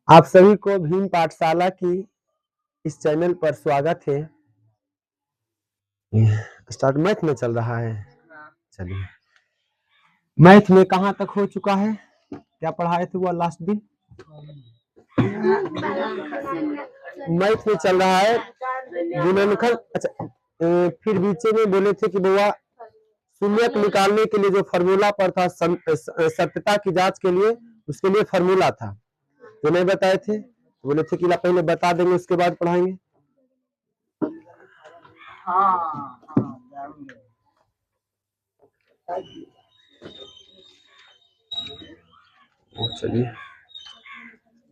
आप सभी को भीम पाठशाला की इस चैनल पर स्वागत है। स्टार्ट मैथ में चल रहा है। चलिए, मैथ में कहाँ तक हो चुका है? क्या पढ़ाए थे वो लास्ट दिन? मैथ में चल रहा है गुणनखंड। अच्छा, फिर बीचे में बोले थे कि बुआ शून्यक निकालने के लिए जो फॉर्मूला पर था सत्यता की जांच के लिए, उसके लिए फॉर्मूला था जो नहीं बताए थे। बोले थे कि पहले बता देंगे उसके बाद पढ़ाएंगे। चलिए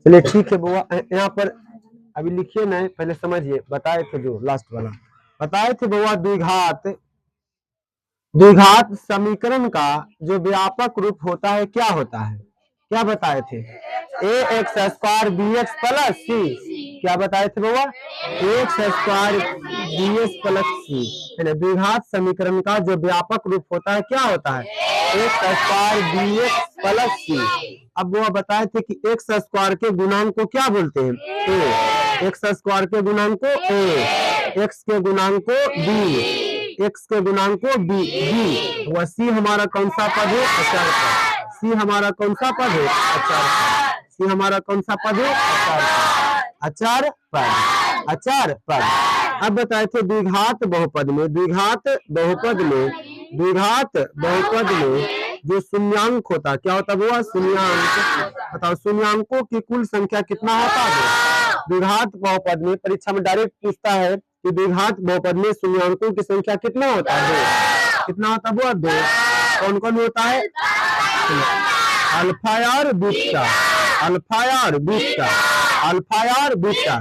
चलिए ठीक है बुआ, यहाँ पर अभी लिखिए नहीं, पहले समझिए। बताए थे जो लास्ट वाला बताए थे बुआ, द्विघात समीकरण का जो व्यापक रूप होता है क्या होता है? क्या बताए थे? A x square b x plus c. क्या बताए थे बुआ? X square b x plus c है ना। द्विघात समीकरण का जो व्यापक रूप होता है क्या होता है? X square b x plus c. अब वो बताए थे कि एक्स स्क्वायर के गुणांक को क्या बोलते हैं? ए। एक्स स्क्वायर के गुणांक को ए, एक्स के गुणांक को बी, एक्स के गुणांक को बी बी। वह सी हमारा कौन सा पद है? अचर पद। सी हमारा कौन सा पद है? अचर पद। सी हमारा कौन सा पद है? अचर पद। अचर पद। अब बताए थे द्विघात बहुपद में, द्विघात बहुपद में, द्विघात बहुपद में जो शून्यांक होता, क्या होता वो? शून्यांक। बताओ शून्यांकों की कुल संख्या कितना होता है? द्विघात बहुपद में परीक्षा में डायरेक्ट पूछता है कि द्विघात बहुपद में शून्यांकों की संख्या कितना होता है? कितना होता वो? दो। कौन कौन होता है? अल्फा और बीटा, अल्फा और बीटा, अल्फा और बीटा।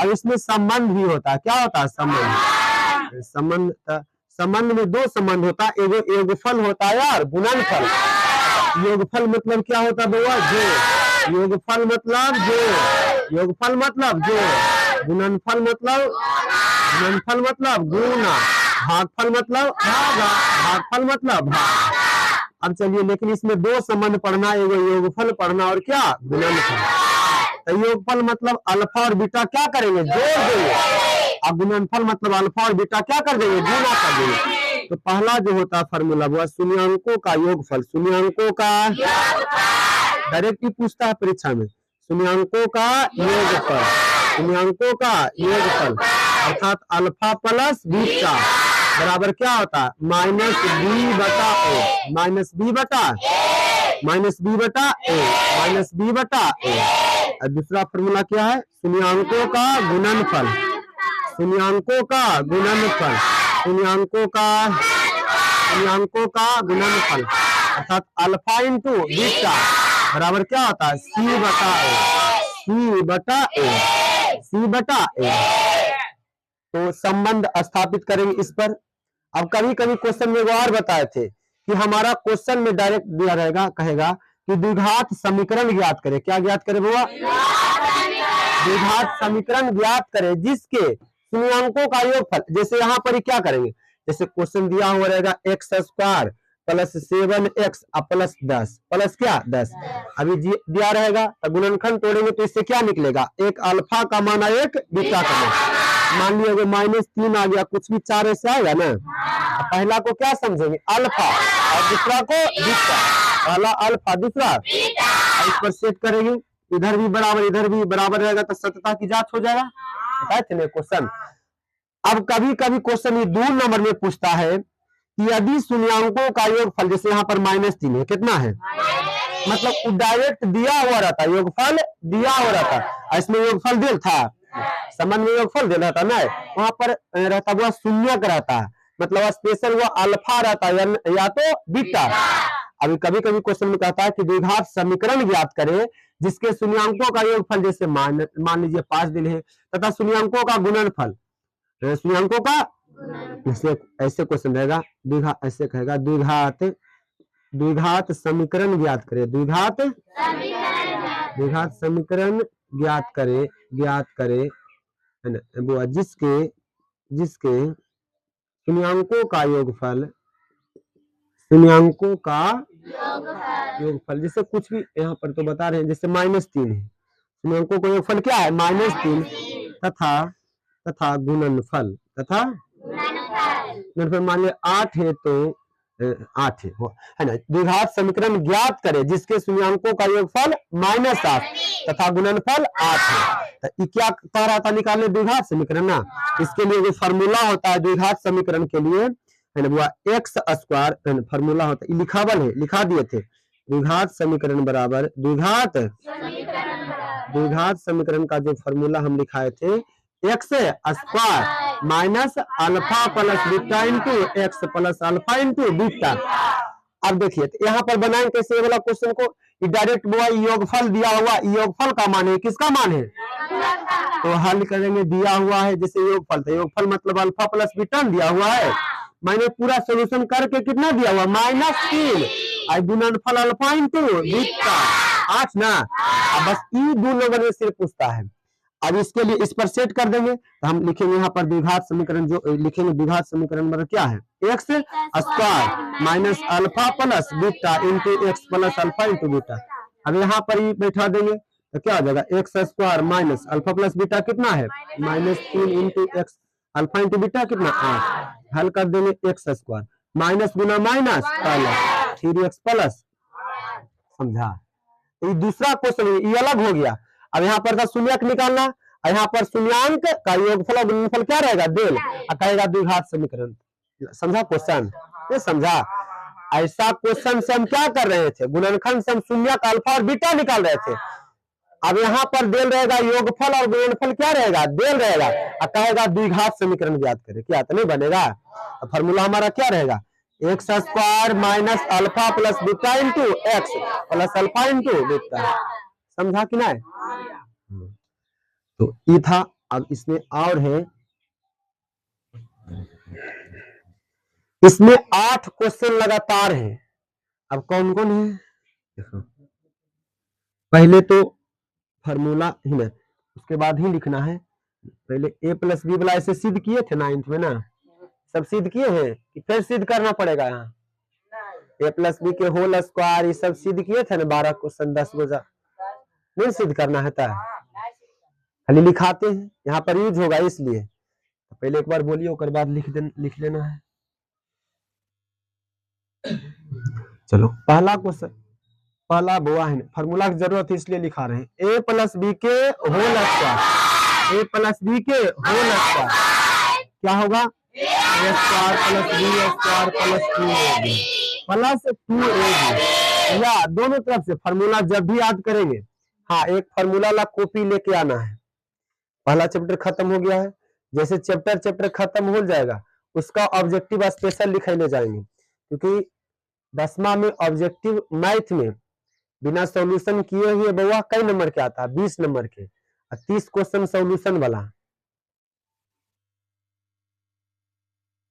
अब इसमें संबंध भी होता है। क्या होता है? संबंध। संबंध, संबंध में दो संबंध होता है, एगो योगफल होता है और गुणनफल। योगफल मतलब क्या होता है बुआ? जो। योगफल मतलब जो, योगफल मतलब जो, गुणनफल मतलब, गुणनफल मतलब गुना, भागफल मतलब भागा, भागफल मतलब भाग। अब चलिए, लेकिन इसमें दो संबंध पढ़ना, एगो योगफल पढ़ना और क्या? गुणनफल। तो योगफल मतलब अल्फा और बीटा क्या करेंगे? जोड़ देंगे। अब गुणनफल मतलब अल्फा और बीटा क्या कर देंगे? गुना कर देंगे। तो पहला जो होता है फॉर्मूला वो शून्यांकों का योगफल, शून्यांकों का, डायरेक्ट ही पूछता है परीक्षा में, शून्यांकों का योगफल, शून्यांकों का योगफल अर्थात अल्फा प्लस बीटा बराबर क्या होता है? माइनस बी बटा ए, माइनस बी बटा, माइनस बी बटा ए, माइनस बी बटा ए। और दूसरा फॉर्मूला क्या है? शून्यांकों का गुणनफल, शून्यांकों का गुणनफल, शून्यांकों का, शून्यांकों का गुणनफल अर्थात अल्फा इंटू बीटा बराबर क्या होता है? सी बटा ए, सी बटा ए, सी बटा ए। तो संबंध स्थापित करेंगे इस पर। अब कभी कभी क्वेश्चन में वो और बताए थे कि हमारा क्वेश्चन में डायरेक्ट दिया रहेगा, कहेगा कि द्विघात समीकरण ज्ञात करें। क्या ज्ञात करें बुआ? द्विघात समीकरण ज्ञात करें जिसके शून्यांकों का योगफल। जैसे यहाँ पर ही क्या करेंगे, जैसे क्वेश्चन दिया हुआ रहेगा x square plus 7x plus 10 plus क्या? 10। अभी दिया रहेगा तो गुणनखंड तोड़ेंगे तो इससे क्या निकलेगा? एक अल्फा का मान, एक बीटा का मान। मान लिया अगर -3 आ गया, कुछ भी 4 ऐसे आएगा ना। पहला को क्या समझेंगे? अल्फा, और दूसरा को बीटा। पहला अल्फा, दूसरा बीटा। इस पर सेट करेंगे, इधर भी बराबर इधर भी बराबर रहेगा तो सत्यता की जांच हो जाएगा। बताए थे क्वेश्चन। अब कभी कभी क्वेश्चन ये 2 नंबर में पूछता है कि यदि शून्यांकों का योगफल, जैसे यहाँ पर -3 है, कितना है? मतलब डायरेक्ट दिया हुआ रहता, योगफल दिया हुआ रहता। इसमें योगफल दिल था, संबंध में योगफल दिल रहता ना, वहां पर रहता वो शून्यक रहता, मतलब स्पेशल वो अल्फा रहता या तो बीटा। अभी कभी कभी क्वेश्चन में कहता है कि द्विघात समीकरण ज्ञात करें जिसके शून्यांकों का योगफल, जैसे मान लीजिए 5 दिल है, तथा शून्यांकों का गुणनफल, शून्यांकों का, ऐसे क्वेश्चन रहेगा। द्विघात ऐसे कहेगा, द्विघात, द्विघात समीकरण ज्ञात करे, द्विघात, द्विघात समीकरण ज्ञात करे, ज्ञात करे है ना, जिसके, जिसके शून्यांकों का योगफल, शून्यांकों का योगफल। जैसे कुछ भी यहाँ पर तो बता रहे हैं, जैसे -3 है, सूर्यांकों का योगफल क्या है? -3 तथा गुणनफल गुणनफल मान लिया 8 है तो 8 है ना। द्विघात समीकरण ज्ञात करें जिसके शून्यांकों का योगफल -8 तथा गुणनफल 8 है। तो क्या कह रहा था निकालने? द्विघात समीकरण ना। इसके लिए जो फॉर्मूला होता है द्विघात समीकरण के लिए है ना, वो एक्स स्क्वायर फॉर्मूला होता है, लिखावल है, लिखा दिए थे। द्विघात समीकरण बराबर द्विघात समीकरण का जो फॉर्मूला हम लिखाए थे, x square minus alpha plus beta into x plus alpha into beta. अब देखिए तो यहाँ पर बनाएंगे कैसे ये वाला क्वेश्चन को? डायरेक्ट वो योगफल दिया हुआ, योगफल का मान है, किसका मान है? तो हल करेंगे, दिया हुआ है जैसे योगफल था, योगफल मतलब अल्फा प्लस बीटा दिया हुआ है, मैंने पूरा सोल्यूशन करके कितना दिया हुआ? -3 और गुणनफल अल्फा इंटू बीटा 8 ना। अब बस ई दो नंबर में सिर्फ पूछता है। अब इसके लिए इस पर सेट कर देंगे तो हम लिखेंगे यहाँ पर द्विघात समीकरण, जो लिखेंगे द्विघात समीकरण मतलब क्या है? X square minus alpha plus beta into x plus alpha into beta. अब यहाँ पर ही बैठा देंगे तो क्या हो जाएगा? X square minus alpha plus beta कितना है? -3 into x alpha into beta कितना? 8। हल कर देंगे एक्स स्क्वायर माइनस गुना माइनस प्लस 3x प्लस। समझा? ये दूसरा क्वेश्चन ये अलग हो गया। अब यहाँ पर था शून्यक निकालना, यहाँ पर शून्यांक का योगफल और गुणनफल क्या रहेगा? डेल। कहेगा द्विघात समीकरण। समझा क्वेश्चन? ये समझा? ऐसा क्वेश्चन से हम क्या कर रहे थे? गुणनखंड से हम शून्यक अल्फा और बीटा निकाल रहे थे। अब यहाँ पर डेल रहेगा, योगफल और गुणनफल क्या रहेगा? डेल रहेगा। कहेगा द्विघात समीकरण ज्ञात करें, क्या तो नहीं बनेगा? फॉर्मूला हमारा क्या रहेगा? X square minus alpha plus beta into x plus alpha into beta. समझा कि नहीं? तो ये था। अब इसमें और है, इसमें 8 क्वेश्चन लगातार है। अब कौन कौन है देखो, पहले तो फॉर्मूला ही ना, उसके बाद ही लिखना है। पहले a प्लस बी वाला ऐसे सिद्ध किए थे 9th में ना, सब सिद्ध किए हैं कि फिर सिद्ध करना पड़ेगा? यहाँ a प्लस बी के होल स्क्वायर ये सब सिद्ध किए थे ना, 12 क्वेश्चन 10 गुजा नहीं सिद्ध करना है, खाली लिखाते हैं, यहाँ पर यूज होगा इसलिए। पहले एक बार बोलिए, उसके बाद लिख लेना है। चलो पहला क्वेश्चन, पहला बुआ है, फॉर्मूला की जरूरत है इसलिए लिखा रहे हैं। a प्लस बी के whole square, a plus B के होल स्क्वायर क्या होगा? a square plus B square plus 2ab plus 2ab। या दोनों तरफ से फॉर्मूला जब भी याद करेंगे, हाँ एक फॉर्मूला ला कॉपी लेके आना है। पहला चैप्टर खत्म हो गया है, जैसे चैप्टर खत्म हो जाएगा उसका ऑब्जेक्टिव स्पेशल लिखे ले जाएंगे, क्योंकि 10वां में ऑब्जेक्टिव मैथ में बिना सॉल्यूशन किए हुए बउआ कई नंबर के आता है? 20 नंबर के, 30 क्वेश्चन सॉल्यूशन वाला।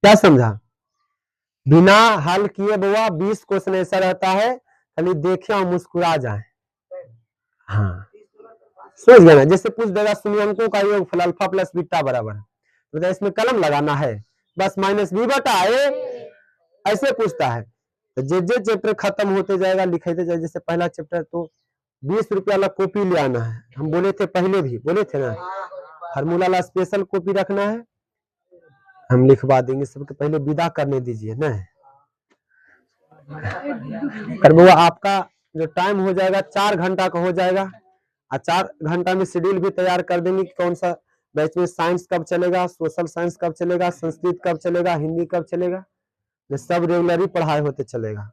क्या समझा? बिना हल किए बउआ 20 क्वेश्चन ऐसा रहता है, खाली देखे और मुस्कुरा जाए। हाँ सोच गए ना, जैसे पूछ देगा शून्यांकों का योगफल अल्फा प्लस बीटा बराबर, तो इसमें कलम लगाना है बस, -b बटा a ऐसे पूछता है। तो जे चैप्टर खत्म होते जाएगा लिखते जाए, जैसे पहला चैप्टर तो 20 रुपया वाला कॉपी ले आना है, हम बोले थे पहले भी बोले थे ना, फार्मूला ला स्पेशल कॉपी रखना है, हम लिखवा देंगे सबके। पहले विदा करने दीजिए ना, कर वो आपका जो टाइम हो जाएगा 4 घंटा का हो जाएगा, और 4 घंटा में शेड्यूल भी तैयार कर देंगे कि कौन सा बैच में साइंस कब चलेगा, सोशल साइंस कब चलेगा, संस्कृत कब चलेगा, हिंदी कब चलेगा, ये सब रेगुलर ही पढ़ाई होते चलेगा।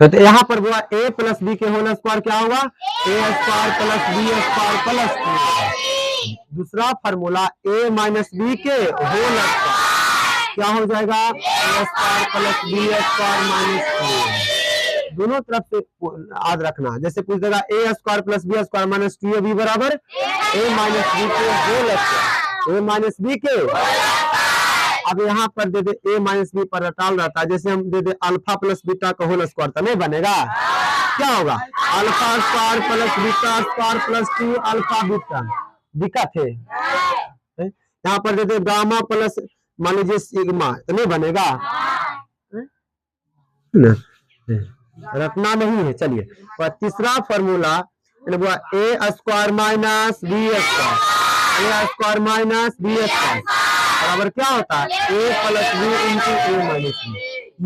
तो यहाँ पर हुआ a प्लस बी के होल स्क्वायर क्या होगा? a square plus B square plus 2। दूसरा फॉर्मूला a माइनस बी के होल स्क्वायर क्या हो जाएगा? a square plus B square minus 2। दोनों तरफ से याद रखना, जैसे पूछ देगा a square plus B square minus 2ab बराबर a माइनस बी के whole square, a minus B के। अब यहाँ पर दे दे a माइनस बी पर टाल रहता है, जैसे हम दे दे अल्फा प्लस बीटा का होल स्क्वायर, तो नहीं बनेगा? क्या होगा? Alpha square plus beta square plus 2 alpha beta. दिक्कत है? यहाँ पर दे दे गामा प्लस मान लीजिए सिग्मा, तो नहीं बनेगा? ना, रटना नहीं है। चलिए, और तीसरा फॉर्मूला ए स्क्वायर माइनस बी स्क्वायर, ए स्क्वायर माइनस बी स्क्वायर बराबर क्या होता है, ए प्लस बी इंटू ए माइनस बी,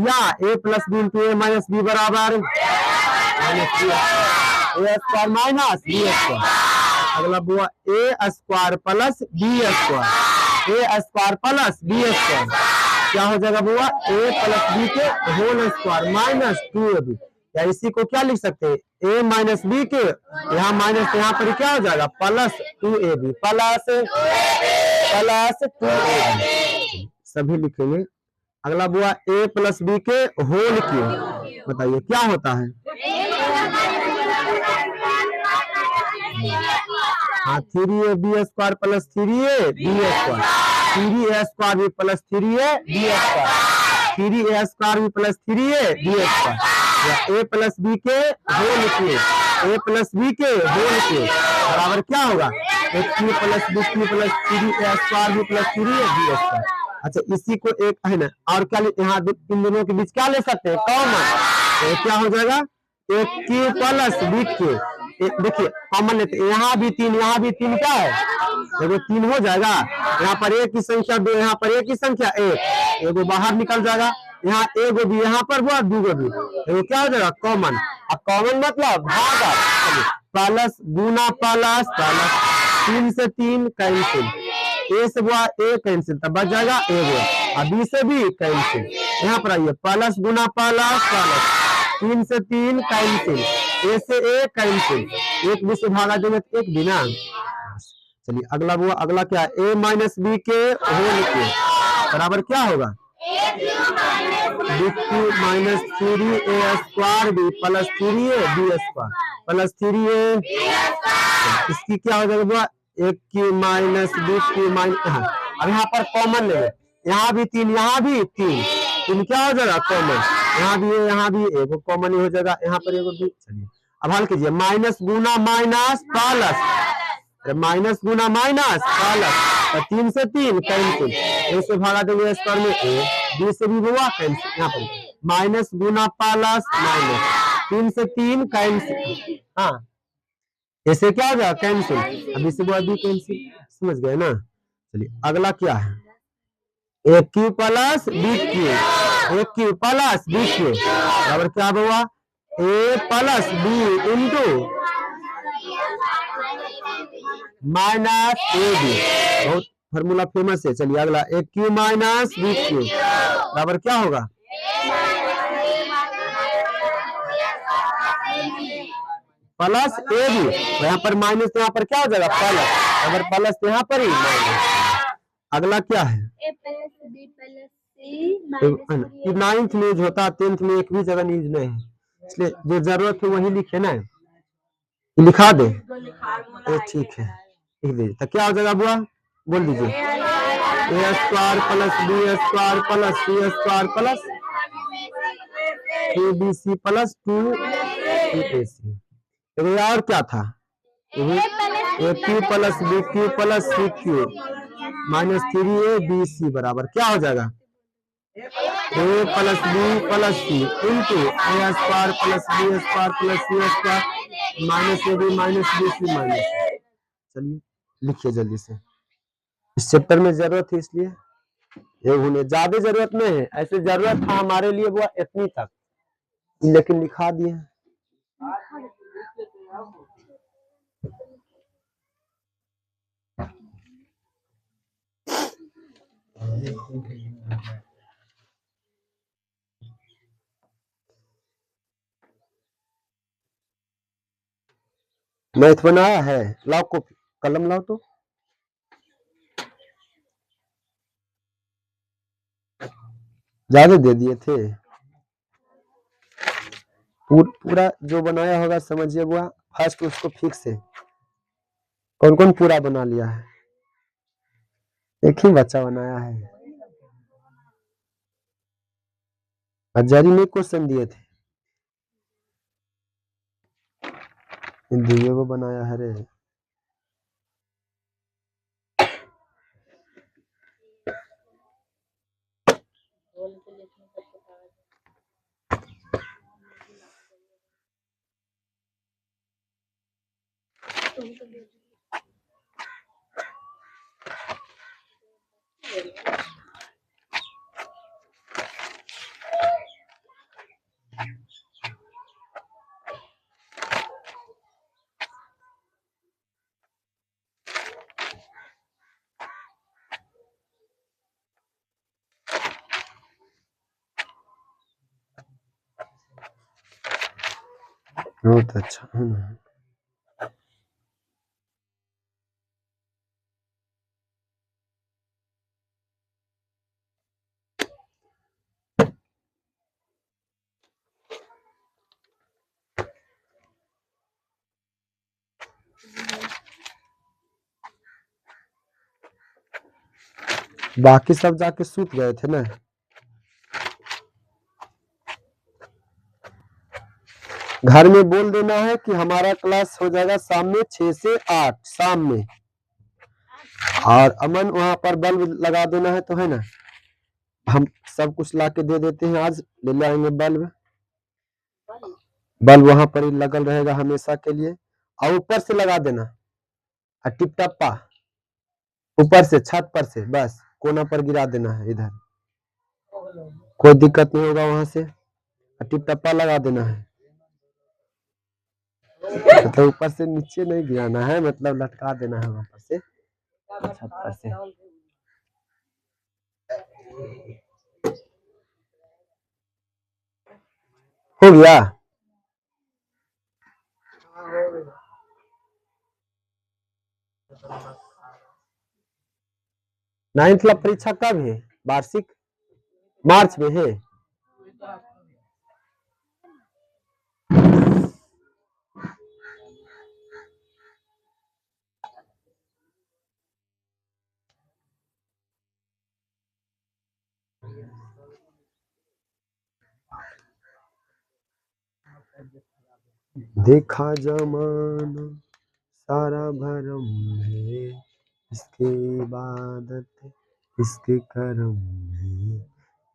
या a plus b into A minus B बराबर माइनस बी, ए स्क्वायर माइनस बी स्क्वायर। अगला बुआ ए स्क्वायर प्लस बी स्क्वायर, ए square plus B square क्या हो जाएगा बुआ, ए प्लस बी के होल स्क्वायर माइनस 2ab, या इसी को क्या लिख सकते हैं, ए माइनस बी के यहाँ माइनस, यहाँ पर क्या हो जाएगा plus 2ab, plus plus 2ab सभी लिखेंगे। अगला बुआ ए प्लस बी के होल क्यूब, बताइए क्या होता है, हाँ 3ab square plus 3ab square, 3a square भी plus 3ab square, 3a square भी प्लस 3ab स्क्वायर, या ए प्लस बी के whole cube, a plus B के होल क्यूब बराबर क्या होगा, cube plus b cube plus 3a square भी plus 3ab square. अच्छा इसी को एक है ना, और क्या यहाँ इन दोनों के बीच क्या ले सकते हैं, कॉमन, तो क्या हो जाएगा, एक क्यू प्लस बी क्यू, देखिए कॉमन लेते, यहाँ भी तीन, यहाँ भी तीन क्या है, देखो तीन हो जाएगा, यहाँ पर एक की संख्या दो, यहाँ पर एक की संख्या एक, एगो बाहर निकल जाएगा, यहाँ एगो भी, यहाँ पर वो दूगो भी, देखो क्या हो जाएगा कॉमन। अब कॉमन मतलब भागा, प्लस गुना प्लस प्लस, 3 से 3 कैंसिल, ए से बुआ ए कैंसिल, तब बच जाएगा एगो, और बी से भी कैंसिल, यहाँ पर आइए प्लस गुना प्लस प्लस, 3 से 3 कैंसिल, ए से ए कैंसिल, एक बी से भागा देंगे तो एक भी ना। चलिए अगला बुआ, अगला क्या, ए माइनस बी के होल के बराबर क्या होगा, B cube minus 3a square B plus 3ab square plus 3a, इसकी क्या हो जाएगा बुआ, एक cube minus B cube minus, अब यहाँ पर कॉमन ले, यहाँ भी तीन, यहाँ भी तीन, तीन क्या हो जाएगा कॉमन, यहाँ भी है, यहाँ भी एगो कॉमन ही हो जाएगा, यहाँ पर एगो भी। चलिए अब हल कीजिए, माइनस गुना माइनस प्लस, माइनस गुना माइनस प्लस, 3 से 3 कैंसिल, ए से भागा देंगे स्क्वायर में ए, बी से भी हुआ कैंसिल, यहाँ पर माइनस गुना प्लस माइनस, 3 से 3 कैंसिल, हाँ ऐसे क्या हो जाएगा कैंसिल, अब इससे बुआ भी कैंसिल, समझ गए ना। चलिए अगला क्या है, a cube plus b cube, a cube plus b cube बराबर क्या हुआ, a plus b into minus a b, बहुत फॉर्मूला फेमस है। चलिए अगला, a cube minus B cube बराबर क्या होगा, प्लस ए बी, यहाँ पर माइनस, यहाँ पर क्या हो जाएगा प्लस, अगर प्लस तो यहाँ पर ही माइनस। अगला क्या है, नाइन्थ में यूज होता है, 10th में एक भी जगह यूज नहीं है, इसलिए जो जरूरत है वही लिखे ना, लिखा दे तो ठीक है, लिख दीजिए तो क्या हो जाएगा बुआ, बोल दीजिए, a square plus B square plus c square plus 2bc plus 2ac, और क्या था, a cube plus b cube plus c cube minus 3abc बराबर क्या हो जाएगा, a plus b plus c into a square plus B square plus c square minus a b minus b c minus. चलिए लिखिए जल्दी से, इस chapter में जरूरत है इसलिए ये होने, ज्यादा जरूरत नहीं है, ऐसे जरूरत था हमारे लिए वो इतनी तक, लेकिन लिखा दिए। मैथ बनाया है, लाओ कॉपी कलम लाओ तो, ज्यादा दे दिए थे, पूरा जो बनाया होगा समझिए बुआ, फर्स्ट उसको फिक्स है, कौन कौन पूरा बना लिया है, एक ही बच्चा बनाया है, जरी में क्वेश्चन दिए थे, दिए वो बनाया है रे, बहुत अच्छा है ना। बाकी सब जाके सूत गए थे ना। घर में बोल देना है कि हमारा क्लास हो जाएगा शाम में 6 से 8 शाम में। और अमन वहां पर बल्ब लगा देना है, तो है ना, हम सब कुछ ला के दे देते हैं, आज ले लाएंगे बल्ब। बल्ब वहां पर ही लगल रहेगा हमेशा के लिए। और ऊपर से लगा देना, टिप टप्पा ऊपर से छत पर से बस कोना पर गिरा देना है, इधर कोई दिक्कत नहीं होगा। वहां से टिप टप्पा लगा देना है, मतलब ऊपर से नीचे नहीं गिराना है, मतलब लटका देना है वहां पर से छत पर से। हो गया। 9th का परीक्षा कब है? वार्षिक मार्च में है। देखा जमाना सारा भरम है, इसकी इबादत इसके करम है,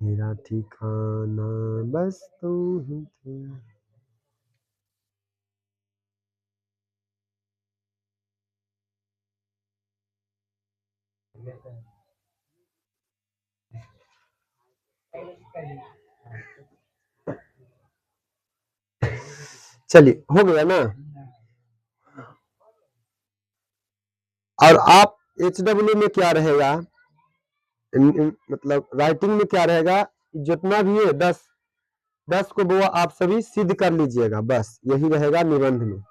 मेरा ठिकाना बस तू ही थी। चलिए, हो गया ना। और आप HW में क्या रहेगा, मतलब राइटिंग में क्या रहेगा, जितना भी है 10 को बुआ आप सभी सिद्ध कर लीजिएगा, बस यही रहेगा निबंध में,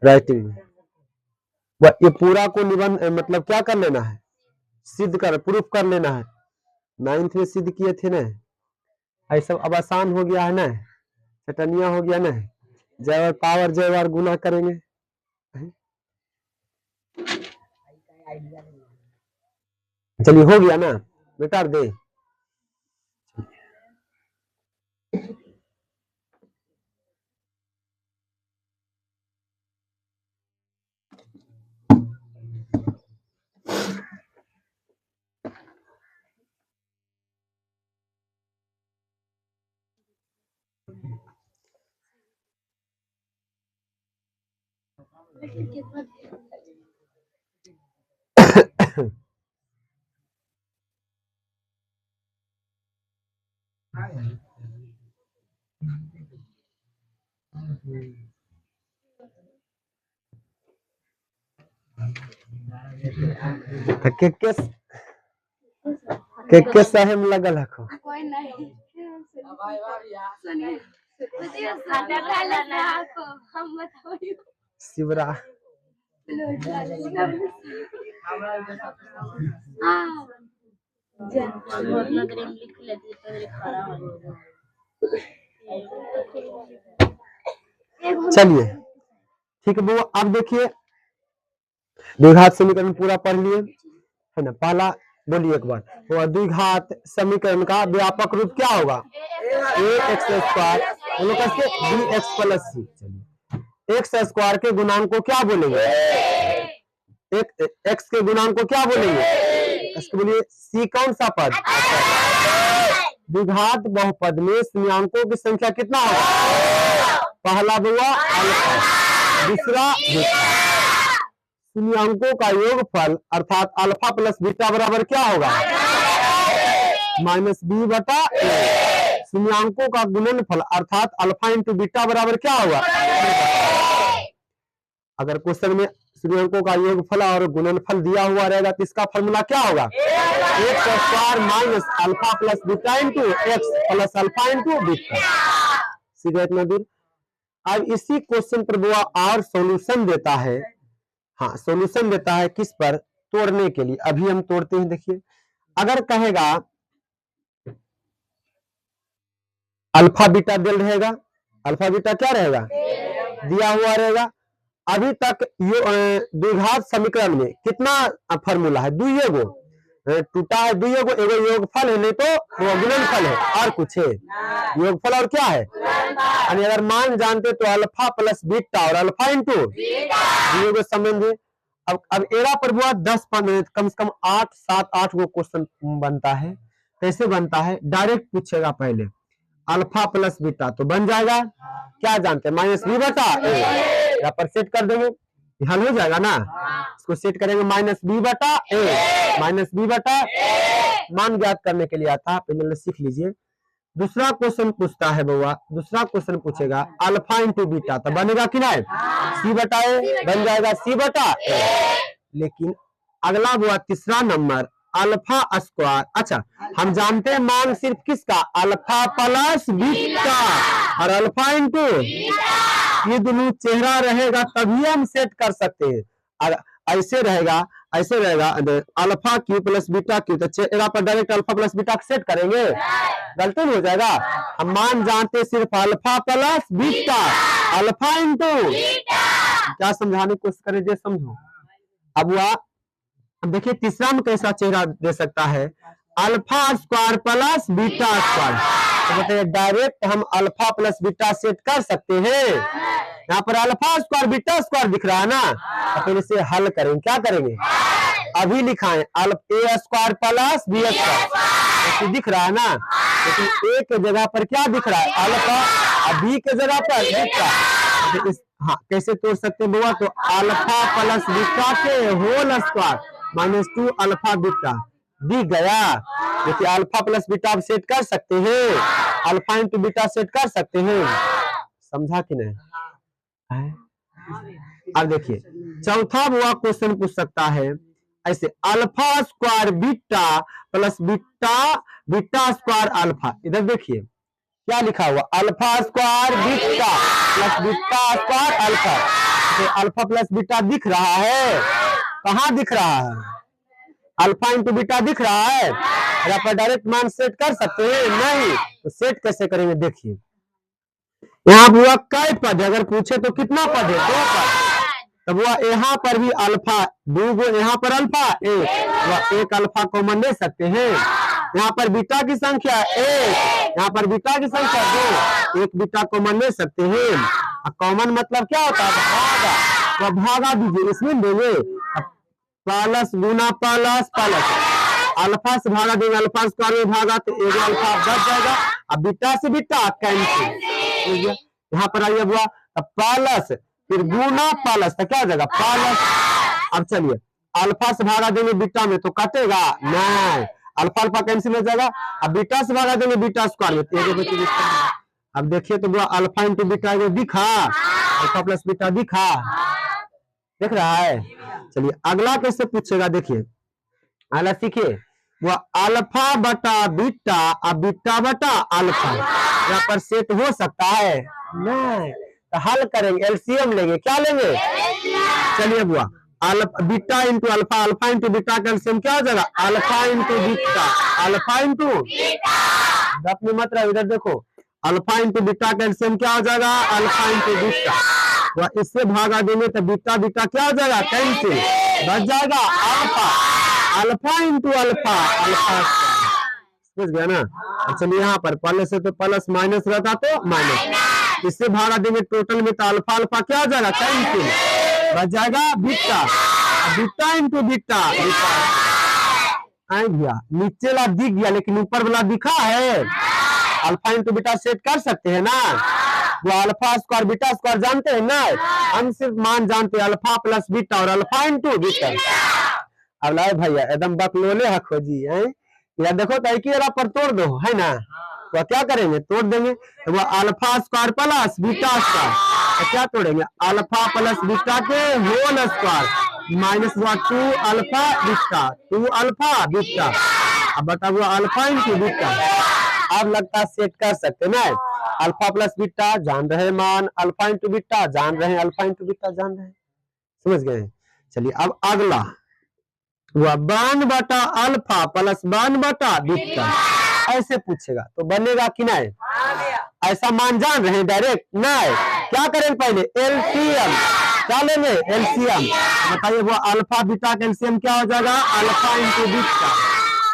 राइटिंग में। ये पूरा को निबंध मतलब क्या कर लेना है, सिद्ध कर, प्रूफ कर लेना है। 9th में सिद्ध किए थे ना, ऐसा अब आसान हो गया है ना, चटनिया हो गया ना, जय और पावर जय और गुना करेंगे। चलिए, हो गया ना, बेटा दे। के सहम लगल हको कोई नहीं हम बताओ शिवरा चलिए ठीक है वो। अब देखिए द्विघात समीकरण पूरा पढ़ लिए है ना। पहला बोलिए एक बार, वो द्विघात समीकरण का व्यापक रूप क्या होगा, ax square bx plus c। चलिए एक्स स्क्वायर के गुणांक को क्या बोलेंगे, एक्स के गुणांक को क्या बोलेंगे, इसको बोलिए c कौन सा पद। द्विघात बहुपद में शून्याङ्कों की संख्या कितना होगा, पहला बुआ अल्फा दूसरा बीटा। शून्यांकों का योगफल अर्थात अल्फा प्लस बीटा बराबर क्या होगा? -b/a। शून्यांकों का गुणनफल अर्थात अल्फा इंटू बीटा बराबर क्या होगा? अगर क्वेश्चन में शून्यांकों का योगफल और गुणनफल दिया हुआ रहेगा तो इसका फॉर्मूला क्या होगा? X square minus alpha plus beta into x plus alpha into beta. सीधा इतना दूर। अब इसी क्वेश्चन पर वो और सॉल्यूशन देता है। हाँ, सॉल्यूशन देता है किस पर? तोड़ने के लिए। अभी हम तोड़ते हैं। देखिए, अगर कहेगा अल्फा बीटा दिल रहेगा, अल्फा बीटा क्या रहेगा? दिया हुआ रहेगा। अभी तक द्विघात समीकरण में कितना फॉर्मूला है? दुइये गो टूटा है, दुइये गो, एगो योगफल है, नहीं तो वो गुणनफल है, और कुछ है? योगफल और क्या है? यानी अगर मान जानते तो अल्फा प्लस बीटा और अल्फा इंटू दुइये गो संबंध है। अब एरा पर हुआ 10 कम से कम 8 7 8 गो क्वेश्चन बनता है। कैसे बनता है? डायरेक्ट पूछेगा पहले अल्फा प्लस बीटा, तो बन जाएगा क्या जानते हैं? -b/a। यहाँ पर सेट कर देंगे, हल हो जाएगा ना। इसको सेट करेंगे -b/a। मान ज्ञात करने के लिए आता है, पहले सीख लीजिए। दूसरा क्वेश्चन पूछता है बउआ, दूसरा क्वेश्चन पूछेगा अल्फा इंटू बीटा, तो बनेगा कि नहीं? c/a बन जाएगा c/a। लेकिन अगला बुआ तीसरा नंबर अल्फा स्क्वायर। अच्छा, हम जानते हैं मान सिर्फ किसका? अल्फा प्लस बीटा और अल्फा इंटू, ये दोनों चेहरा रहेगा तभी हम सेट कर सकते हैं। ऐसे रहेगा alpha cube plus beta Q, तो चेहरा पर direct alpha plus beta set करेंगे? गलती नहीं हो जाएगा। हम मान जानते सिर्फ alpha plus beta, alpha into, क्या समझाने की कोशिश करें, जे समझो। अब देखिए तीसरा में कैसा चेहरा दे सकता है? Alpha square plus beta square. तो बताइए डायरेक्ट हम अल्फा प्लस बीटा सेट कर सकते हैं। यहाँ पर अल्फा स्क्वायर बीटा स्क्वायर दिख रहा है ना, तो फिर इसे हल करेंगे। क्या करेंगे? अभी लिखाएं a square plus b square, दिख रहा है ना। लेकिन a के जगह पर क्या दिख रहा है? अल्फा, और b के जगह पर बीटा। हाँ, कैसे तोड़ सकते हैं बुआ? तो अल्फा प्लस बीटा के होल स्क्वायर -2 अल्फा बीटा दिख गया। देखिए अल्फा प्लस बीटा आप सेट कर सकते हैं, अल्फा इंटू बीटा सेट कर सकते हैं। समझा कि नहीं? अब देखिए चौथा बुआ क्वेश्चन पूछ सकता है ऐसे, alpha square beta plus beta square alpha. इधर देखिए क्या लिखा हुआ? Alpha square beta plus beta square alpha. तो अल्फा प्लस बीटा दिख रहा है, कहाँ दिख रहा है? अल्फा इंटू बीटा दिख रहा है। यहाँ पर डायरेक्ट मान सेट कर सकते हैं? नहीं। तो सेट कैसे करेंगे? देखिए यहाँ हुआ कई पद है, अगर पूछे तो कितना पद है? 2 पद। तब हुआ यहाँ पर भी अल्फा 2 गो, यहाँ पर अल्फा 1 अल्फा कॉमन ले सकते हैं। यहाँ पर बीटा की संख्या 1, यहाँ पर बीटा की संख्या 2, 1 बीटा कॉमन ले सकते हैं। कॉमन मतलब क्या होता है? भागा। तो भागा दीजिए, इसमें देंगे प्लस गुना प्लस अल्फा से भागा देंगे, अल्फा स्क्वायर में भागा तो एगो अल्फा बच जाएगा। अब बीटा से बीटा कैंसिल। यहाँ पर आइए बुआ प्लस फिर गुना प्लस, तो क्या हो जाएगा? प्लस। अब चलिए अल्फा से भागा देंगे बीटा में तो कटेगा नहीं, अल्फा अल्फा कैंसिल हो जाएगा। अब बीटा से भागा देंगे बीटा स्क्वायर में, तो अब देखिए तो बुआ अल्फा इंटू बीटा दिखा, अल्फा प्लस बीटा दिखा, देख रहा है। चलिए अगला कैसे पूछेगा? देखिए अगला सीखिए, वो अल्फा बटा बीटा और बीटा बटा अल्फा। यहाँ पर सेट हो सकता है? नहीं। तो हल करेंगे, एलसीएम लेंगे। क्या लेंगे? चलिए बुआ beta into alpha, alpha into beta का एलसीएम क्या हो जाएगा? Alpha into beta, alpha into अपने मत रहो, इधर देखो अल्फा इंटू बीटा का एलसीएम क्या हो जाएगा? Alpha into beta. इससे भागा देंगे तो बीटा बीटा क्या हो जाएगा? कैंसिल, बच जाएगा alpha, alpha into alpha, alpha समझ गया ना। चलिए यहाँ पर पहले से तो प्लस माइनस रहता तो माइनस, इससे भागा देंगे टोटल में तो अल्फा अल्फा क्या हो जाएगा? कैंसिल, बच जाएगा बीटा, बीटा इंटू बीटा। भैया नीचे वाला दिख गया लेकिन ऊपर वाला दिखा है। अल्फा इंटू बीटा सेट कर सकते हैं ना। वो अल्फा स्क्वायर बीटा स्क्वायर जानते हैं ना, हम सिर्फ मान जानते हैं अल्फा प्लस बीटा और अल्फा इंटू बीटा। अब लाए भैया एकदम बकलोले है खोजी है, या देखो तो एक ही जगह पर तोड़ दो है ना, तो क्या करेंगे तोड़ देंगे, तो वो alpha square plus beta square, तो क्या तोड़ेंगे अल्फा प्लस बीटा के होल स्क्वायर माइनस हुआ 2 अल्फा बीटा 2 अल्फा बीटा। अब बताओ अल्फा इंटू बीटा, अब लगता है सेट कर सकते ना, अल्फा प्लस बीटा जान रहे मान, अल्फा इंटू बीटा जान रहे हैं, अल्फा इंटू बीटा जान रहे हैं, समझ गए। चलिए अब अगला वह 1 बटा अल्फा प्लस 1 बटा बीटा, ऐसे पूछेगा तो बनेगा कि नहीं, ऐसा मान जान रहे हैं डायरेक्ट नहीं, क्या करेंगे पहले एलसीएम, क्या लेंगे एलसीएम, बताइए वो अल्फा बीटा का एलसीएम क्या हो जाएगा alpha into beta,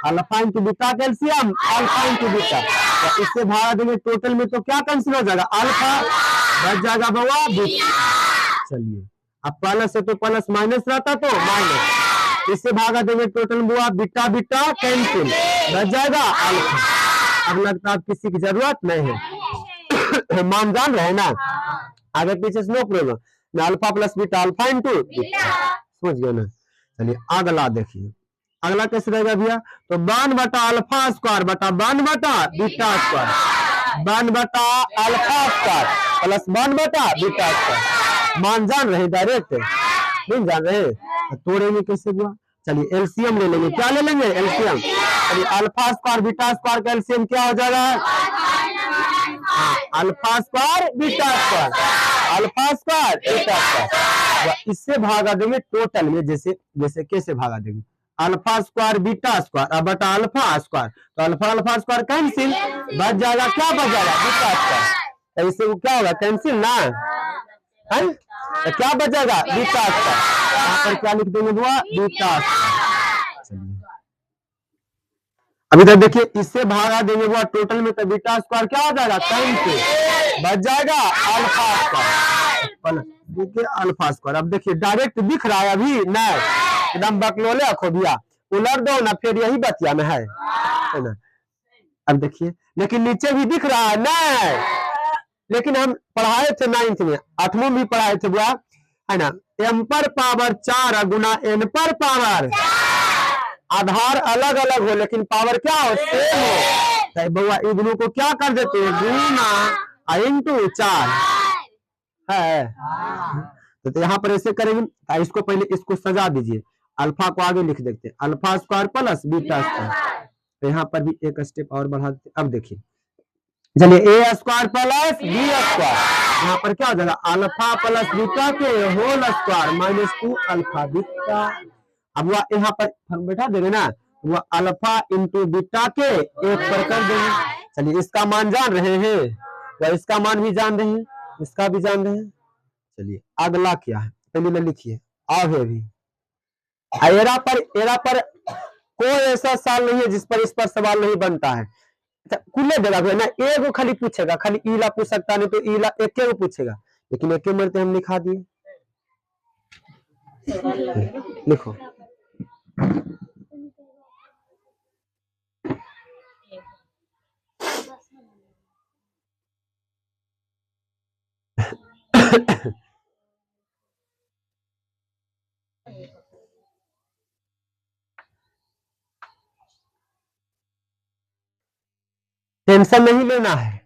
alpha into beta का एलसीएम अल्फा इंटू बीटा, तो इससे भागा देंगे टोटल में तो क्या कैंसिल हो जाएगा अल्फा बच जाएगा बउआ बीटा। चलिए अब प्लस है तो प्लस माइनस रहता तो माइनस, इससे भागा देंगे टोटल बुआ बीटा बीटा कैंसिल बच जाएगा अल्फा। अब लगता है किसी की जरूरत नहीं है मान जान रहे ना, आगे पीछे no problem, alpha plus beta alpha into beta, समझ गए ना। चलिए अगला देखिए, अगला कैसे रहेगा भैया, तो 1 बटा अल्फा स्क्वायर बटा 1 बटा बीटा स्क्वायर, 1 बटा अल्फा स्क्वायर प्लस 1 बटा बीटा स्क्वायर, मान जान रहे डायरेक्ट नहीं जान रहे, तोड़ेंगे कैसे हुआ, चलिए एलसीएम ले लेंगे, क्या ले लेंगे एलसीएम, चलिए अल्फा स्क्वायर बीटा स्क्वायर का एलसीएम क्या हो जाएगा alpha square beta square, alpha square beta square, इससे भागा देंगे टोटल में, जैसे जैसे कैसे भागा देंगे अल्फा स्क्वायर बीटा स्क्वायर बटा अल्फा स्क्वायर, तो अल्फा अल्फा स्क्वायर कैंसिल बच जाएगा, क्या बच जाएगा बीटा स्क्वायर, तो इससे वो क्या होगा कैंसिल ना है, तो क्या बच जाएगा बीटा स्क्वायर, यहाँ पर क्या लिख देंगे बुआ बीटा स्क्वायर। अभी तक देखिए इससे भागा देंगे बुआ टोटल में, तो बीटा स्क्वायर क्या हो जाएगा कैंसिल बच जाएगा अल्फा स्क्वायर, देखिए अल्फा स्क्वायर, अब देखिए डायरेक्ट दिख रहा है अभी नहीं, एकदम बकलोले अखो भैया उलट दो ना, फिर यही बतिया में है ना। अब देखिए लेकिन नीचे भी दिख रहा है नहीं, लेकिन हम पढ़ाए थे 9th में 8वीं भी पढ़ाए थे बुआ है ना, m पर पावर 4 गुना n पर पावर, आधार अलग अलग हो लेकिन पावर क्या हो सेम हो, तो बुआ इन दोनों को क्या कर देते हैं गुना इंटू 4 है, तो यहाँ पर ऐसे करेंगे, तो इसको पहले इसको सजा दीजिए, अल्फा को आगे लिख देते हैं alpha square plus beta square, तो यहाँ पर भी एक स्टेप और बढ़ा देते। अब देखिए चलिए A square plus B square, यहाँ पर क्या हो जाएगा अल्फा प्लस बीटा के whole square minus 2 alpha beta, अब वह यहाँ पर हम बैठा देंगे ना, वह अल्फा इंटू बीटा के एक पर कर देंगे। चलिए इसका मान जान रहे हैं, वह इसका मान भी जान रहे हैं, इसका भी जान रहे हैं। चलिए अगला क्या है पहले में लिखिए, आगे भी एरा पर कोई ऐसा सवाल नहीं है जिस पर इस पर सवाल नहीं बनता है, खुले देगा ना, एक खाली पूछेगा, खाली ईला पूछ सकता नहीं तो ईला एक पूछेगा, लेकिन एक मरते हम लिखा दिए, लिखो टेंशन नहीं लेना है,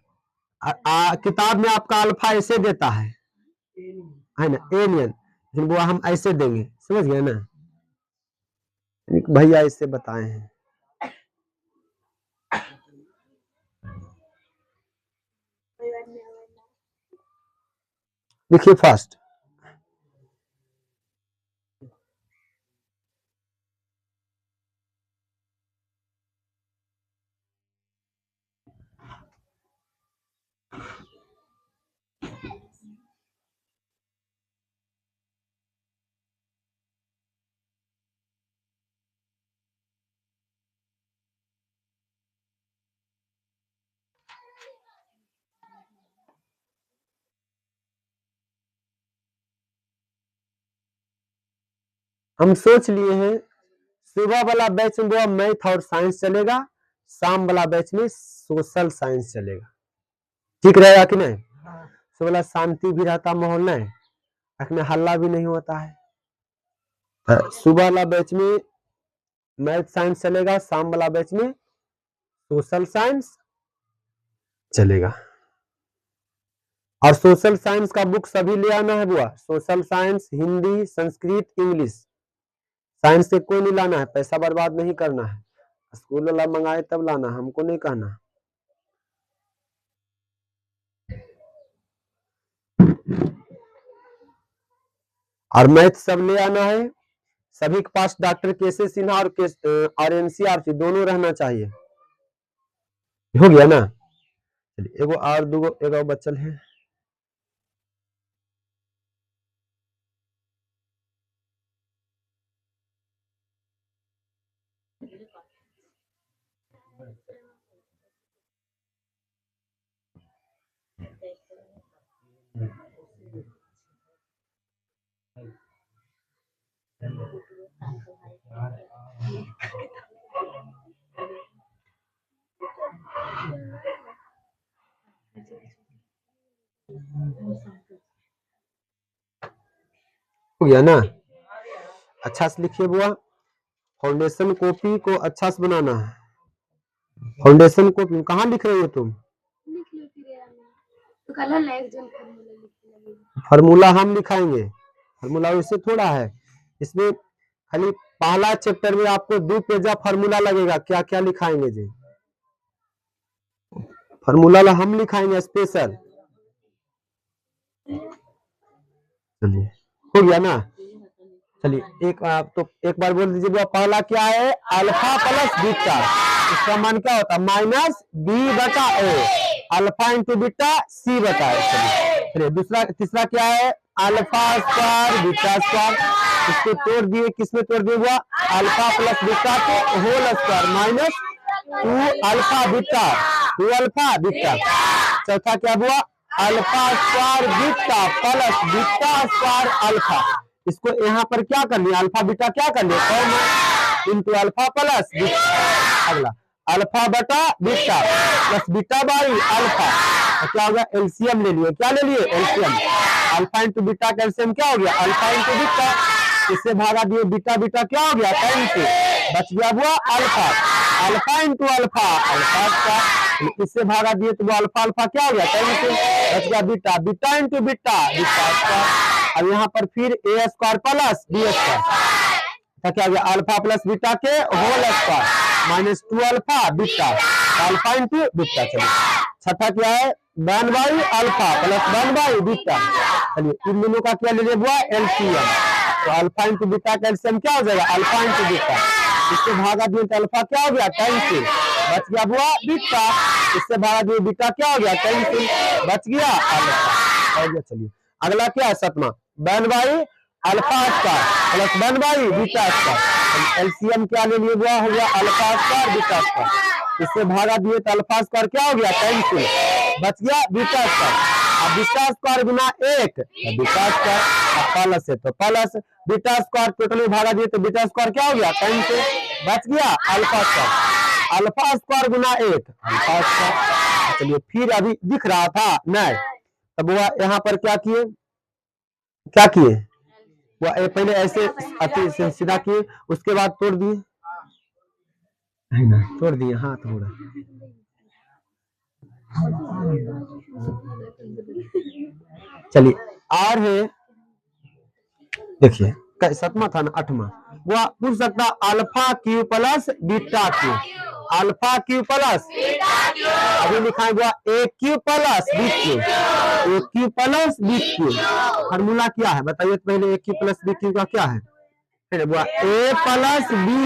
किताब में आपका अल्फा ऐसे देता है ना एलियन, लेकिन वो हम ऐसे देंगे, समझ गए ना, भैया इससे बताए हैं। देखिए फर्स्ट हम सोच लिए हैं सुबह वाला बैच में वो मैथ और साइंस चलेगा, शाम वाला बैच में सोशल साइंस चलेगा, ठीक रहेगा कि नहीं। उससे बोला शांति भी रहता माहौल, नहीं में हल्ला भी नहीं होता है। सुबह वाला बैच में मैथ साइंस चलेगा, शाम वाला बैच में सोशल साइंस चलेगा। और सोशल साइंस का बुक सभी ले आना है बुआ। Social science, Hindi, Sanskrit, English, science से कोई नहीं लाना है, पैसा बर्बाद नहीं करना है। स्कूल वाला मंगाए तब लाना, हमको नहीं कहना। और मैथ सब ले आना है। सभी के पास डॉक्टर केसी सिन्हा और एनसीईआरटी दोनों रहना चाहिए। हो गया ना? चलिए एगो और दूगो एगो बचल है। हो गया ना? अच्छा से लिखिए बुआ। फाउंडेशन कॉपी को अच्छा से बनाना है। फाउंडेशन कॉपी कहाँ लिख रही हो तुम? फार्मूला हम लिखाएंगे। फार्मूला वैसे थोड़ा है, इसमें खाली पहला चैप्टर में आपको 2 पेजा फार्मूला लगेगा। क्या क्या लिखाएंगे जी? फार्मूला हम लिखाएंगे स्पेशल। चलिए हो गया ना? चलिए एक बार बोल दीजिए बुआ। पहला क्या है? Alpha plus beta. इसका मान क्या होता है? माइनस बी बटा A. Alpha into beta C बटा ए। चलिए तीसरा क्या है? Alpha square beta square. इसको तोड़ दिए, किसमें तोड़ दिए बुआ? अल्फा प्लस बीटा के whole square minus 2 alpha beta, 2 alpha beta. चौथा क्या बुआ? Alpha square beta plus beta square alpha. इसको यहाँ पर क्या कर लिया? अल्फा बीटा क्या कर लिया? Into alpha plus beta. अगला अल्फा बटा beta plus beta by alpha. तो क्या हो गया? एलसीएम ले लिए। क्या ले लिए? एलसीएम। अल्फा इंटू बीटा का एलसीएम क्या हो गया? Alpha into beta. इससे भागा दिए बीटा, बीटा क्या हो गया? 10। बच गया बुआ alpha. Alpha into alpha, alpha square. इससे भागा दिए तो वो अल्फा अल्फा क्या हो गया? 10। बच गया beta, beta into beta, beta square. अब यहाँ पर फिर A square plus B square. क्या हो गया? अल्फा प्लस बीटा के whole square minus 2 alpha beta, alpha into beta. चलिए छठा क्या है? 1 by alpha plus 1 by beta. चलिए इन दोनों का क्या ले लिया बुआ? एलसीएम। तो अल्फा इंटू बीटा का एलसीएम क्या हो जाएगा? Alpha into beta. इससे भागा दिए तो अल्फा क्या हो गया? 10। बच गया बुआ बीटा। इससे भागा दिए बीटा क्या हो गया? 10। बच गया अल्फा। हो गया। चलिए अगला क्या है? 7वां 1 by alpha square plus 1 by beta square. LCM क्या ले लिए बुआ? हो गया अल्फा स्क्वायर बीटा स्क्वायर। इससे भागा दिए तो अल्फा स्क्वायर क्या हो गया? 10। बच गया बीटा स्क्वायर। अब बीटा स्क्वायर गुना 1 बीटा स्क्वायर प्लस है तो प्लस बीटा स्क्वायर टोटल में भागा दिए तो बीटा स्क्वायर क्या हो गया? 10। बच गया अल्फा स्क्वायर। अल्फा स्क्वायर गुना 1 अल्फा स्क्वायर। चलिए फिर अभी दिख रहा था नहीं, तब वो यहाँ पर क्या किए? क्या किए? वो पहले ऐसे सीधा किए, उसके बाद तोड़ दिए, तोड़ दिए हाथ पूरा। चलिए और है, देखिए 7वां था ना 8वां। वो पूछ सकता alpha cube plus beta cube. Alpha cube plus अभी लिखा है a cube plus b cube. A cube plus b cube formula क्या है बताइए तो पहले। A cube plus b cube का क्या है? फिर a plus b,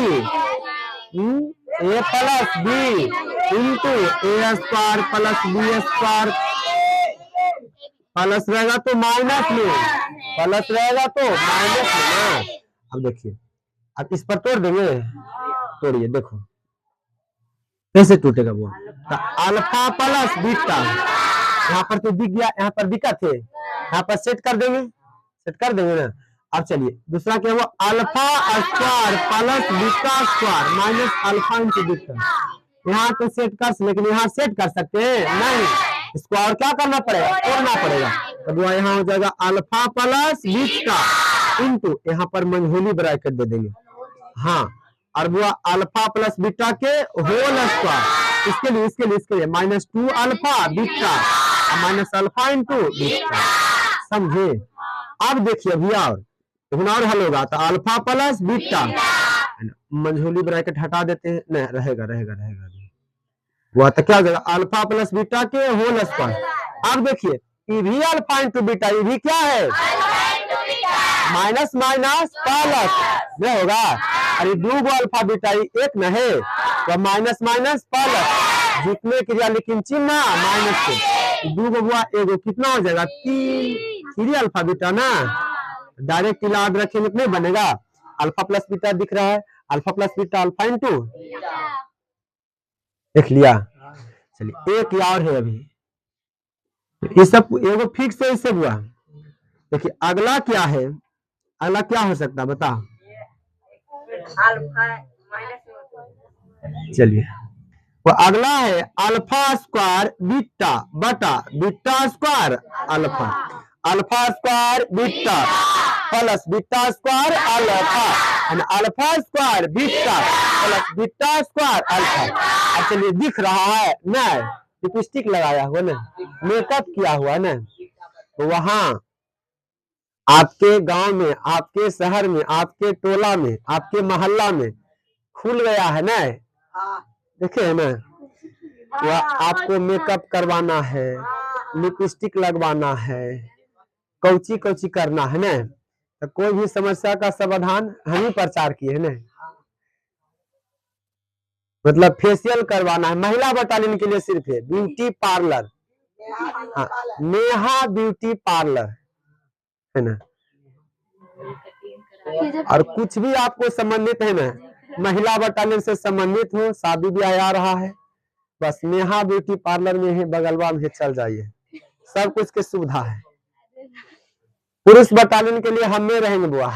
a plus b into a square plus B square. Plus रहेगा तो माइनस में, प्लस रहेगा तो माइनस में ना। अब देखिए अब इस पर तोड़ देंगे, तोड़िए देखो कैसे टूटेगा वो। अल्फा प्लस बीटा, यहाँ पर तो दिख गया, यहाँ पर दिक्कत है, यहाँ पर सेट कर देंगे, सेट कर देंगे ना। अब चलिए दूसरा क्या हुआ? Alpha square plus beta square minus alpha into beta. यहाँ तो सेट कर, लेकिन यहाँ सेट कर सकते हैं नहीं, इसको और क्या करना पड़ेगा, तोड़ना पड़ेगा। तो बुआ यहाँ हो जाएगा अल्फा प्लस बीटा इंटू, यहाँ पर मंझोली ब्रैकेट दे देंगे, हाँ, और बुआ अल्फा प्लस बीटा के होल स्क्वायर, इसके लिए -2 alpha beta minus alpha into beta, समझे। अब देखिए अभी और हल होगा, तो alpha plus beta, Manjholi bracket हटा देते हैं, नहीं रहेगा वो, तो क्या हो जाएगा अल्फा प्लस बीटा के होल स्क्वायर। अब देखिए ये भी अल्फा इंटू बीटा, ये भी क्या है माइनस माइनस प्लस नहीं होगा, अरे दो गो अल्फा बीटा एक न है, तो माइनस माइनस प्लस, जितने क्रिया लेकिन चिन्ह माइनस के, दो गो हुआ एगो, कितना हो जाएगा 3 अल्फा बीटा ना, डायरेक्ट याद रखेंगे नहीं बनेगा, अल्फा प्लस बीटा दिख रहा है, alpha plus beta alpha into, देख लिया। चलिए एक और है अभी, ये सब एगो फिक्स है, इससे हुआ। देखिए अगला क्या है, अगला क्या हो सकता है बता, चलिए वो अगला है अल्फा स्क्वायर बीटा बटा beta square alpha, alpha square beta plus beta square alpha, alpha square beta plus beta square alpha. चलिए दिख रहा है ना, लिपस्टिक लगाया हुआ ना, मेकअप किया हुआ ना, तो वहां आपके गांव में, आपके शहर में, आपके टोला में, आपके मोहल्ला में खुल गया है ना, देखे है ना, वह आपको मेकअप करवाना है, लिपस्टिक लगवाना है, कौची कौची करना है ना, तो कोई भी समस्या का समाधान हम ही प्रचार किए है ना, मतलब फेशियल करवाना है, महिला बटालियन के लिए सिर्फ है ब्यूटी पार्लर, हाँ नेहा ब्यूटी पार्लर है ना, और कुछ भी आपको संबंधित है ना, महिला बटालियन से संबंधित हो, शादी ब्याह आ रहा है, बस नेहा ब्यूटी पार्लर में है, बगलवा में चल जाइए, सब कुछ की सुविधा है। पुरुष बटालियन के लिए हम में रहेंगे बुआ,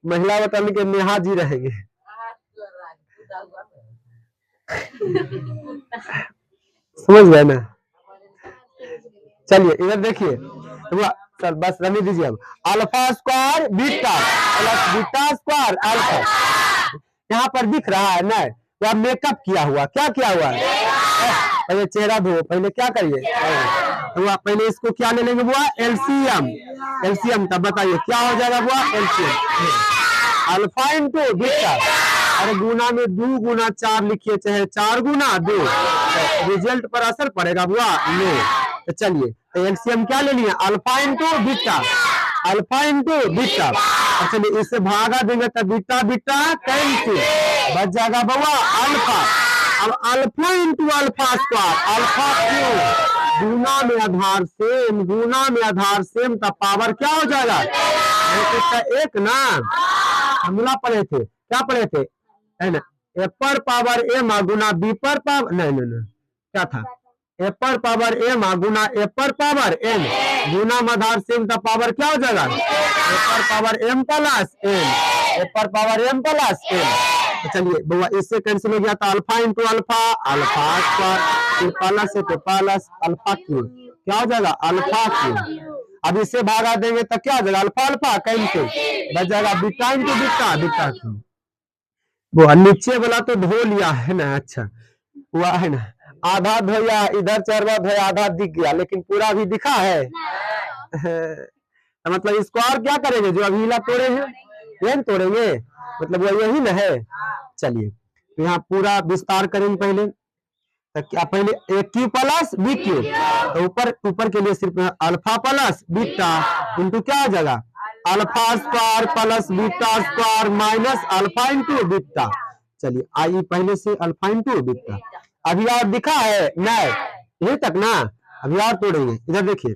महिला बटालियन के नेहा जी रहेंगे। समझ गए ना। चलिए इधर देखिए, चल बस रहने दीजिए। अब alpha square beta plus beta square alpha, यहाँ पर दिख रहा है ना, तो मेकअप किया हुआ, क्या किया हुआ है, पहले चेहरा धो, पहले क्या करिए, तो पहले इसको क्या ले लेंगे बुआ, एलसीएम, एलसीएम, तब बताइए क्या हो जाएगा बुआ, एलसीएम अल्फा इंटू बीटा, अरे गुना में 2 गुना 4 लिखिए, चाहे 4 गुना 2, रिजल्ट पर असर पड़ेगा बुआ नो। तो चलिए तो एलसीएम क्या ले लिया, alpha into beta, alpha into beta, चलिए इससे भागा देंगे तो बीटा बीटा कैंसिल, बच जाएगा बुआ अल्फा। अब alpha into alpha square, alpha क्यों, गुना में आधार सेम, गुना में आधार सेम, तो पावर क्या हो जाएगा, एक ना, हमला पढ़े थे, क्या पढ़े थे है ना, ए पर पावर एम गुना बी पर पावर, नहीं क्या था, ए पर पावर एम गुना ए पर पावर एम, गुना में आधार सेम, तो पावर क्या हो जाएगा, ए पर पावर एम प्लस एम, ए पर पावर एम प्लस एम। तो चलिए बुआ इससे कैंसिल हो गया, तो alpha into alpha, alpha square, plus है तो प्लस अल्फा क्यूब, क्या हो जाएगा अल्फा क्यूब। अब इससे भागा देंगे तो क्या हो जाएगा, अल्फा अल्फा कैंसिल, बच जाएगा beta into beta, beta cube. वो नीचे वाला तो धो लिया है ना, अच्छा हुआ है ना, आधा धोया, इधर चरवा धोया, आधा दिख गया, लेकिन पूरा भी दिखा है तो मतलब इसको और क्या करेंगे, जो अभी तोड़े हैं ये तोड़ेंगे, मतलब वो यही ना है। चलिए तो यहाँ पूरा विस्तार करेंगे, पहले तो क्या, पहले a cube plus b Q, तो ऊपर के लिए सिर्फ अल्फा प्लस बीटा इंटू क्या आ जाएगा, alpha square plus beta square minus alpha into beta. चलिए आई पहले से अल्फा इंटू बीटा, अभी और दिखा है नहीं, यही तक ना, अभी और तोड़ेंगे। इधर देखिए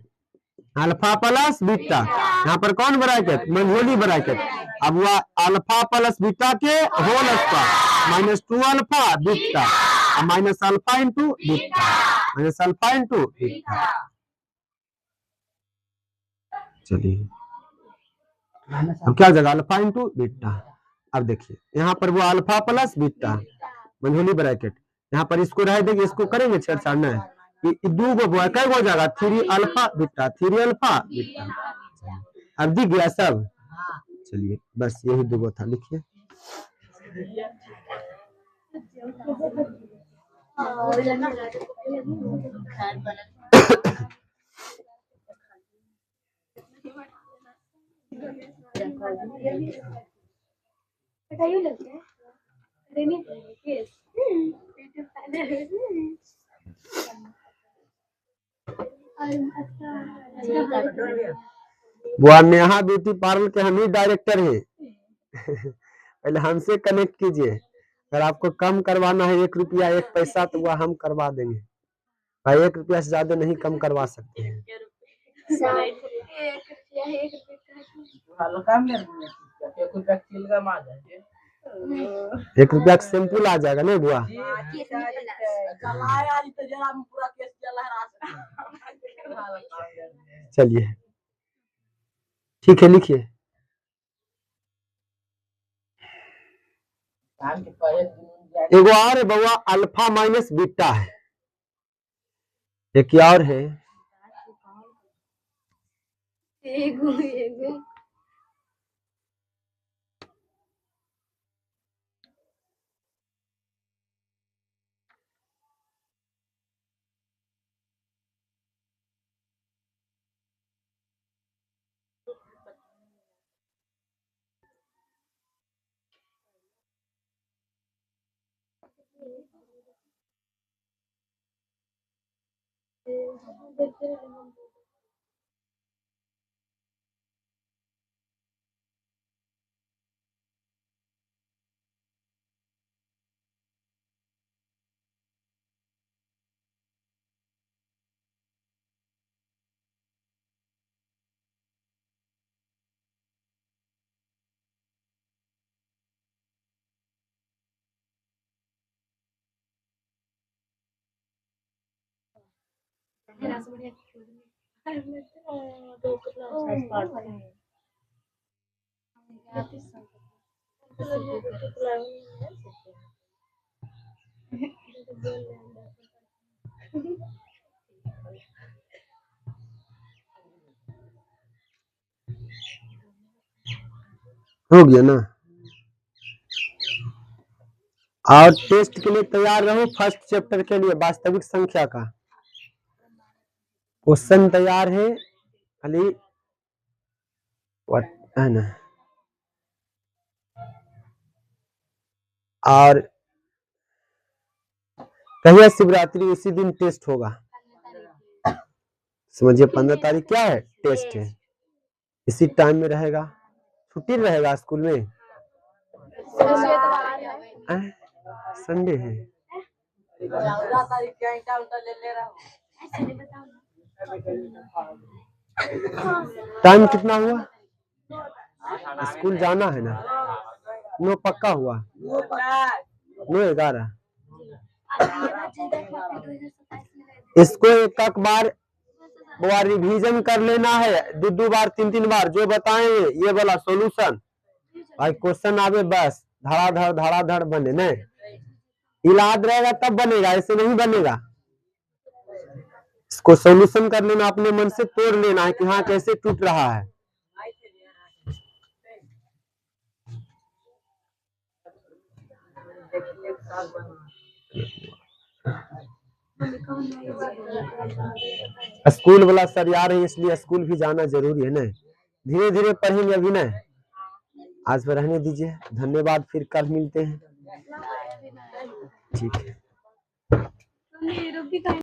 अल्फा प्लस बीटा, यहाँ पर कौन ब्रैकेट, मंझोली ब्रैकेट, अब वह अल्फा प्लस बीटा के whole square -2 alpha beta minus alpha into beta, minus alpha into beta. चलिए अब क्या जगह अल्फा इंटू बीटा। अब देखिए यहाँ पर वो alpha plus beta Manjholi bracket, यहाँ पर इसको रह देंगे, इसको करेंगे छेड़छाड़ नहीं, दो गो बुआ कई हो जाएगा 3 अल्फा बीटा 3 अल्फा बीटा। अब दिख गया सब। चलिए बस यही दो गो था, लिखिए। बुआ नेहा ब्यूटी पार्लर के हम ही डायरेक्टर हैं। पहले हमसे कनेक्ट कीजिए, अगर आपको कम करवाना है 1 रुपया 1 पैसा तो वह हम करवा देंगे भाई, 1 रुपया से ज्यादा नहीं कम करवा सकते हैं। 1 रुपया का सैंपल आ जाएगा नहीं बुआ। चलिए ठीक है, लिखिए। एगो और है बउआ अल्फा माइनस बीटा है, एक और है हो गया ना। और टेस्ट के लिए तैयार रहो, फर्स्ट चैप्टर के लिए वास्तविक संख्या का क्वेश्चन तैयार है, खाली है ना। और कहिए शिवरात्रि उसी दिन टेस्ट होगा, समझिए 15 तारीख क्या है टेस्ट है, इसी टाइम में रहेगा। छुट्टी रहेगा स्कूल में, संडे है। टाइम कितना हुआ, स्कूल जाना है ना, 9 पक्का हुआ, 9:11। इसको एक बार वो रिवीजन कर लेना है, 2 बार 3 बार जो बताएंगे ये वाला सॉल्यूशन भाई, क्वेश्चन आवे बस धड़ाधड़ बने न, इलाज रहेगा तब बनेगा, ऐसे नहीं बनेगा। इसको सॉल्यूशन कर लेना, अपने मन से तोड़ लेना है कि हाँ कैसे टूट रहा है। स्कूल वाला सर यार है, इसलिए स्कूल भी जाना जरूरी है ना, धीरे धीरे पढ़ेंगे अभी ना, आज पर रहने दीजिए। धन्यवाद, फिर कल मिलते हैं, ठीक है।